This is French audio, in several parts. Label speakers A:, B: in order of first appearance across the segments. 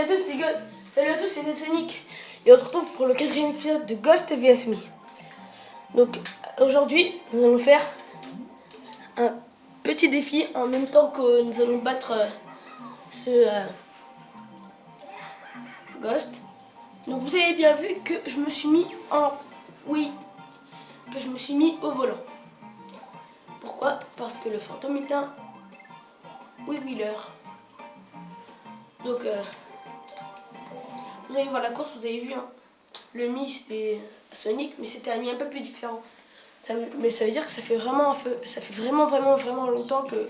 A: à tous, salut à tous, c'est Sonic. Et on se retrouve pour le 4e épisode de Ghost vs Me. Donc aujourd'hui, nous allons faire un petit défi en même temps que nous allons battre ce Ghost. Donc vous avez bien vu que je me suis mis que je me suis mis au volant. Pourquoi? Parce que le fantôme est un wheeler. Donc vous allez voir la course, vous avez vu hein. Le Mi c'était Sonic, mais c'était un Mi un peu plus différent. Mais ça veut dire que ça fait vraiment vraiment longtemps que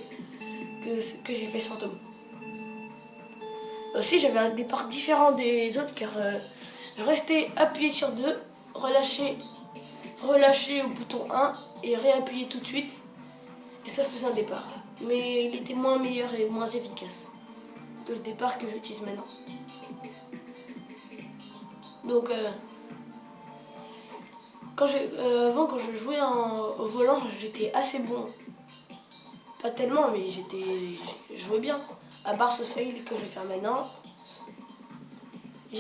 A: j'ai fait ce fantôme. Aussi j'avais un départ différent des autres car je restais appuyé sur 2, relâcher au bouton 1 et réappuyer tout de suite et ça faisait un départ. Mais il était moins meilleur et moins efficace que le départ que j'utilise maintenant. Donc avant quand je jouais au volant j'étais assez bon. Pas tellement mais je jouais bien. À part ce fail que je vais faire maintenant. Je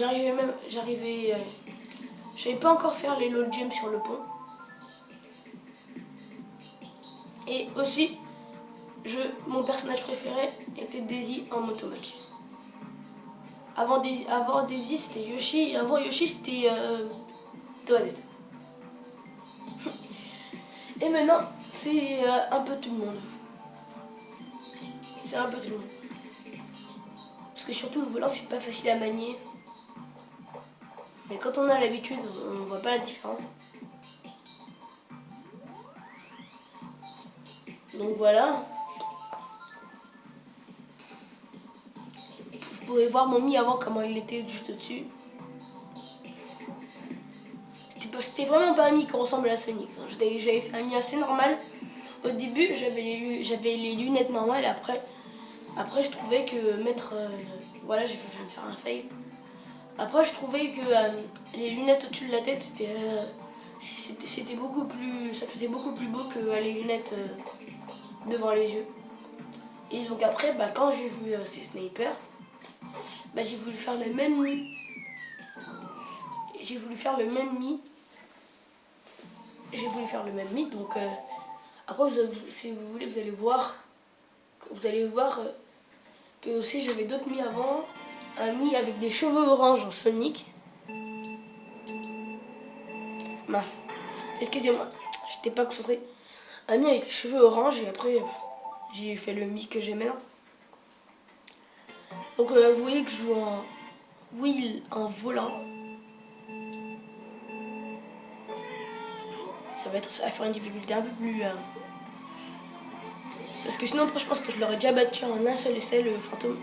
A: savais pas encore faire les low jumps sur le pont. Et aussi, mon personnage préféré était Daisy en Motomoc. Avant Daisy c'était Yoshi, et avant Yoshi c'était Toadette. Et maintenant, c'est un peu tout le monde. C'est un peu tout le monde. Parce que surtout le volant c'est pas facile à manier. Mais quand on a l'habitude, on voit pas la différence. Donc voilà. Vous pouvez voir mon Mi avant comment il était juste au-dessus. C'était vraiment pas un Mi qui ressemble à Sonic. J'avais fait un Mi assez normal. Au début j'avais les lunettes normales et après je trouvais que mettre voilà, je viens de faire un fail. Après je trouvais que les lunettes au-dessus de la tête c'était beaucoup plus, ça faisait beaucoup plus beau que les lunettes devant les yeux. Et donc après quand j'ai vu ces snipers, j'ai voulu faire le même Mi. J'ai voulu faire le même Mi. Donc après si vous voulez vous allez voir que aussi j'avais d'autres Mi avant. Un Mi avec des cheveux orange en Sonic. Mince, excusez-moi, j'étais pas concentré. Un Mi avec les cheveux orange et après j'ai fait le Mi que j'ai maintenant. Donc vous voyez que je joue en wheel en volant. Ça va faire une difficulté un peu plus parce que sinon après je pense que je l'aurais déjà battu en un seul essai le fantôme.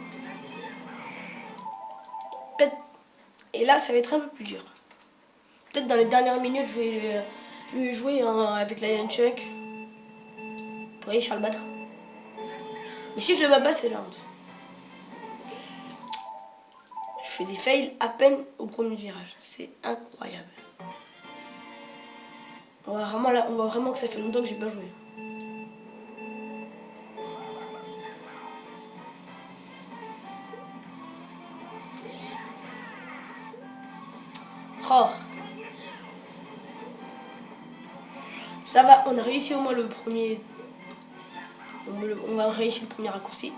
A: Et là ça va être un peu plus dur. Peut-être dans les dernières minutes je vais jouer avec la nunchuck pour réussir à le battre. Mais si je le bats pas c'est la honte. Je fais des fails à peine au premier virage. C'est incroyable. On voit vraiment que ça fait longtemps que j'ai pas joué. Oh. Ça va, on a réussi au moins le premier. On va réussir le premier raccourci.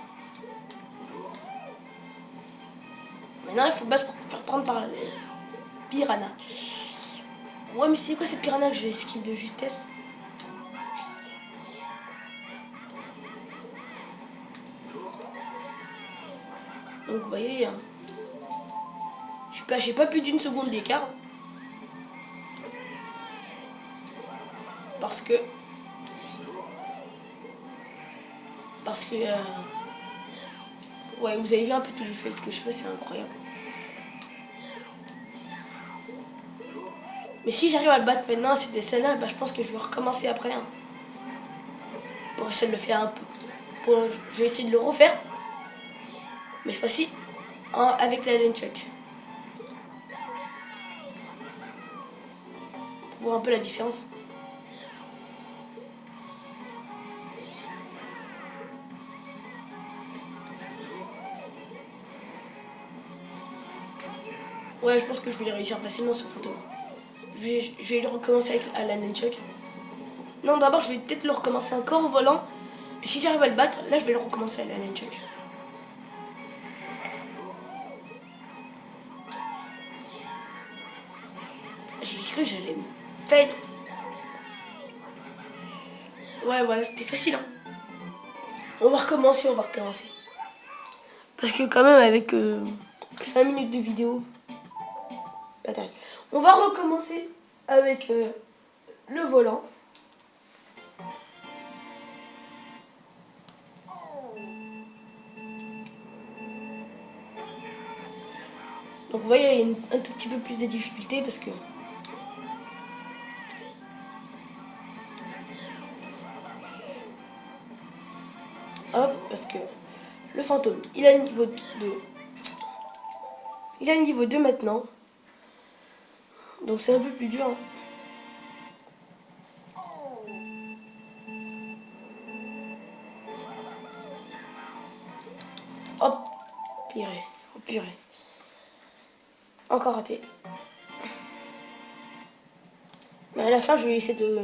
A: Maintenant il faut battre pour faire prendre par les piranhas. Ouais mais c'est quoi cette piranha que je esquive de justesse? Donc vous voyez, j'ai pas plus d'une seconde d'écart. Parce que ouais, vous avez vu un peu tous les fails que je fais, c'est incroyable. Mais si j'arrive à le battre maintenant, c'est des celles-là, je pense que je vais recommencer après. Hein, pour essayer de le faire un peu. Je vais essayer de le refaire. Mais cette fois-ci, avec la nunchuck. Pour voir un peu la différence. Ouais, je pense que je vais les réussir facilement sur fantôme. Je vais le recommencer avec Alan Nunchuck. Non, d'abord, je vais peut-être le recommencer encore au volant. Et si j'arrive à le battre, là, je vais le recommencer à Alan Nunchuck. J'ai cru que j'allais me fail. Ouais, voilà, c'était facile. Hein. On va recommencer, on va recommencer. Parce que quand même, avec 5 minutes de vidéo, bataille. On va recommencer avec le volant. Donc vous voyez, il y a un tout petit peu plus de difficulté parce que... Hop, parce que le fantôme, il a le niveau 2. Il a le niveau 2 maintenant. Donc c'est un peu plus dur. Hein. Hop, purée, oh, purée. Encore raté. Mais à la fin, je vais essayer de...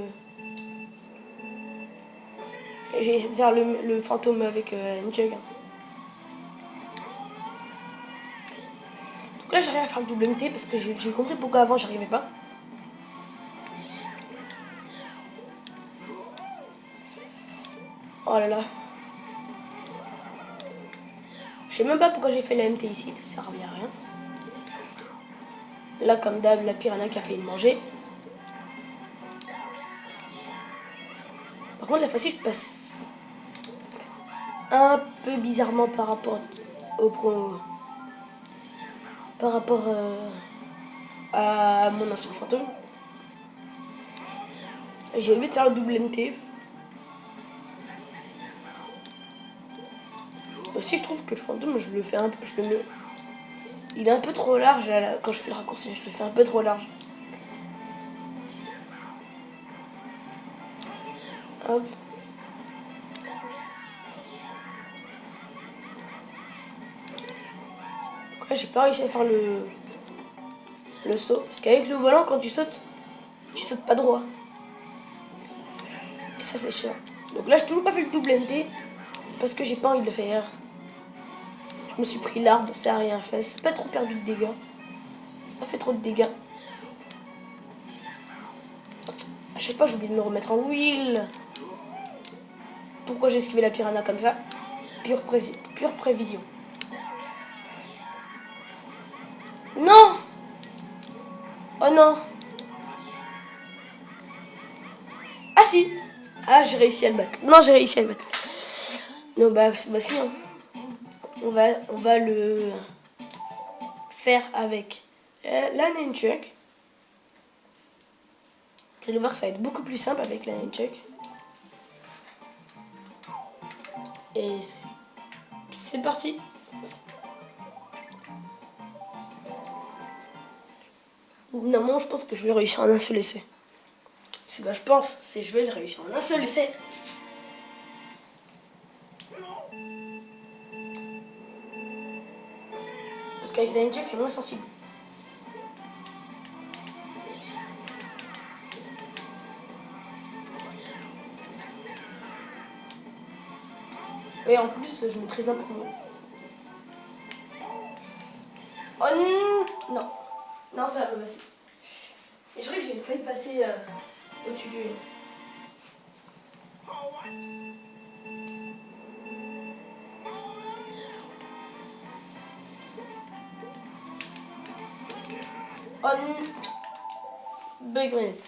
A: J'ai essayé de faire le fantôme avec une jug. Donc là, j'arrive à faire le double MT parce que j'ai compris pourquoi avant j'arrivais pas. Oh là là. Je sais même pas pourquoi j'ai fait la MT ici, ça servait à rien. Là, comme d'hab, la piranha qui a failli me manger. Par contre, la fois-ci, je passe un peu bizarrement par rapport au pro. Par rapport à mon ancien fantôme. J'ai oublié de faire le double MT. Aussi, je trouve que le fantôme, je le fais un peu, je le mets. Il est un peu trop large quand je fais le raccourci, je le fais un peu trop large. Hop. Donc là, j'ai pas réussi à faire le saut. Parce qu'avec le volant, quand tu sautes pas droit. Et ça, c'est chiant. Donc là, j'ai toujours pas fait le double MT. Parce que j'ai pas envie de le faire. Je me suis pris l'arbre, ça a rien fait. C'est pas trop perdu de dégâts. C'est pas fait trop de dégâts. À chaque fois, j'oublie de me remettre en wheel. Pourquoi j'ai esquivé la piranha comme ça? Pure prévision. Non! Oh non! Ah si! Ah, j'ai réussi à le battre. Non, j'ai réussi à le battre. Non, bah si. Hein. On va le faire avec la nunchuck. Vous allez voir, ça va être beaucoup plus simple avec la nunchuck. Et c'est parti. Normalement, je pense que je vais réussir en un seul essai. C'est pas je pense, c'est je vais le réussir en un seul essai. Parce qu'avec la nunchuck, c'est moins sensible. Et en plus, je maîtrise un peu mieux. Oh non! Non, ça va pas passer. Et je dirais que j'ai failli passer au-dessus du... Bug grenade.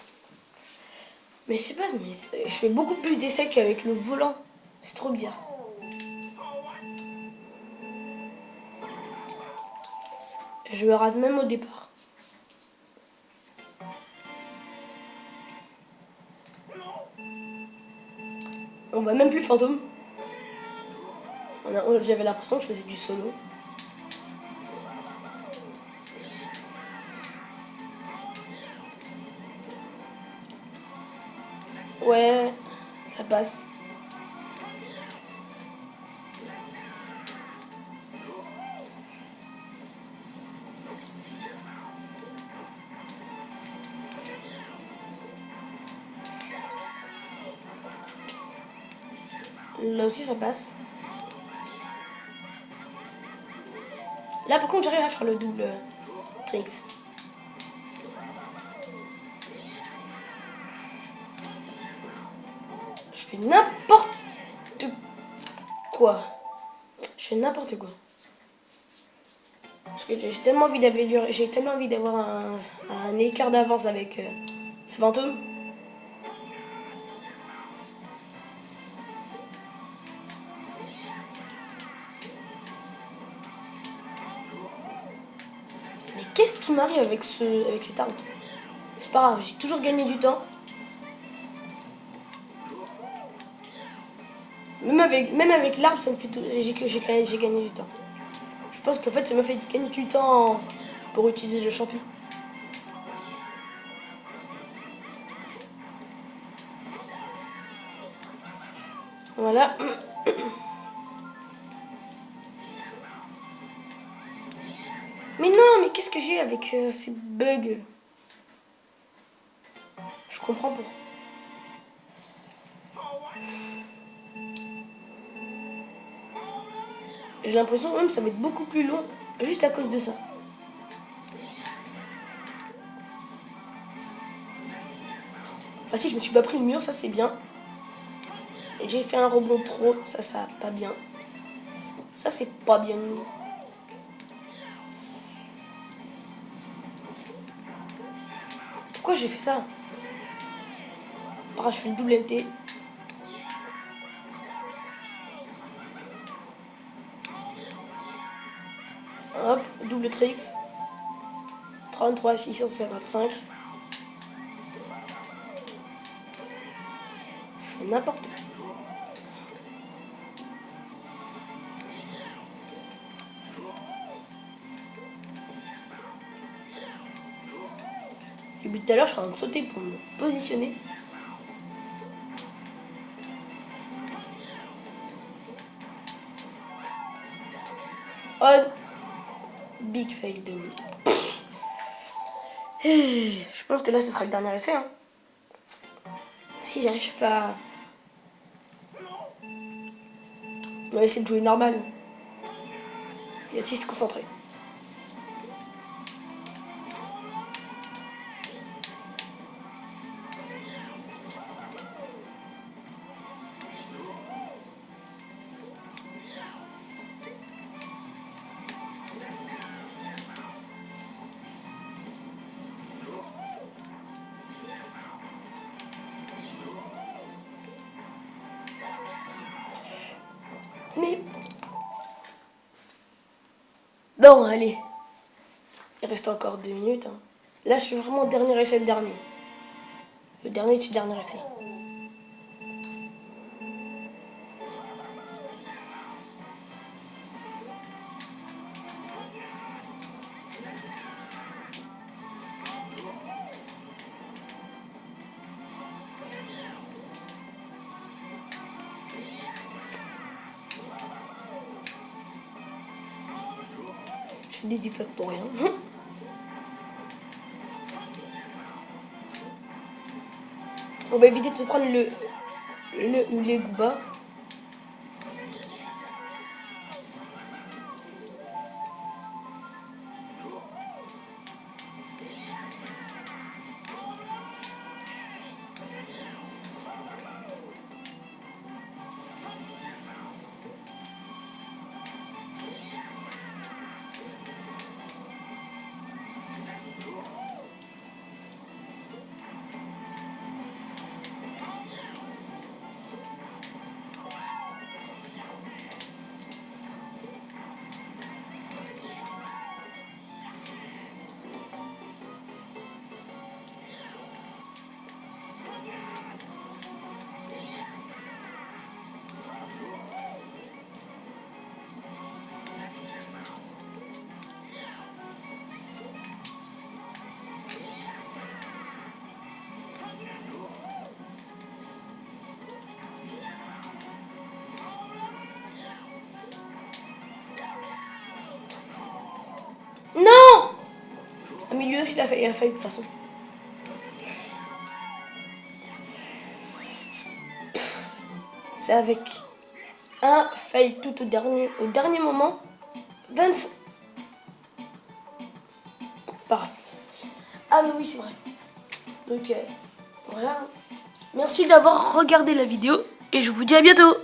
A: Mais je sais pas, mais je fais beaucoup plus d'essais qu'avec le volant. C'est trop bien. Je me rate même au départ. On va même plus fantôme. J'avais l'impression que je faisais du solo. Ouais, ça passe. Là aussi ça passe. Là par contre j'arrive à faire le double tricks. Je fais n'importe quoi. Je fais n'importe quoi. Parce que j'ai tellement envie d'avoir un écart d'avance avec ce fantôme. Mais qu'est-ce qui m'arrive avec cette arme? C'est pas grave, j'ai toujours gagné du temps. Même avec l'arbre, ça me fait j'ai gagné du temps. Je pense qu'en fait, ça m'a fait gagner du temps pour utiliser le champi. Voilà. Mais non, mais qu'est-ce que j'ai avec ces bugs? Je comprends pourquoi. J'ai l'impression même que ça va être beaucoup plus long juste à cause de ça. Enfin si, je me suis pas pris le mur, ça c'est bien. Et j'ai fait un rebond trop, ça pas bien. Ça c'est pas bien. Pourquoi j'ai fait ça? Je fais le double MT. Hop, double tricks. 33 655. Je fais n'importe quoi. Depuis tout à l'heure, je suis en train de sauter pour me positionner. Oh, big fail de... Je pense que là, ce sera le dernier essai. Hein. Si j'arrive pas... On va essayer de jouer normal. Et aussi se concentrer. Mais... Bon, allez. Il reste encore 2 minutes. Hein. Là, je suis vraiment dernier essai de dernier. Le dernier du dernier essai. Je fais des zigzags pour rien. On va éviter de se prendre ou les Goombas. Non! Au milieu aussi, il a failli de toute façon. C'est avec un fail tout au dernier moment. 25. Pareil. Ah mais oui c'est vrai. Donc voilà. Merci d'avoir regardé la vidéo et je vous dis à bientôt.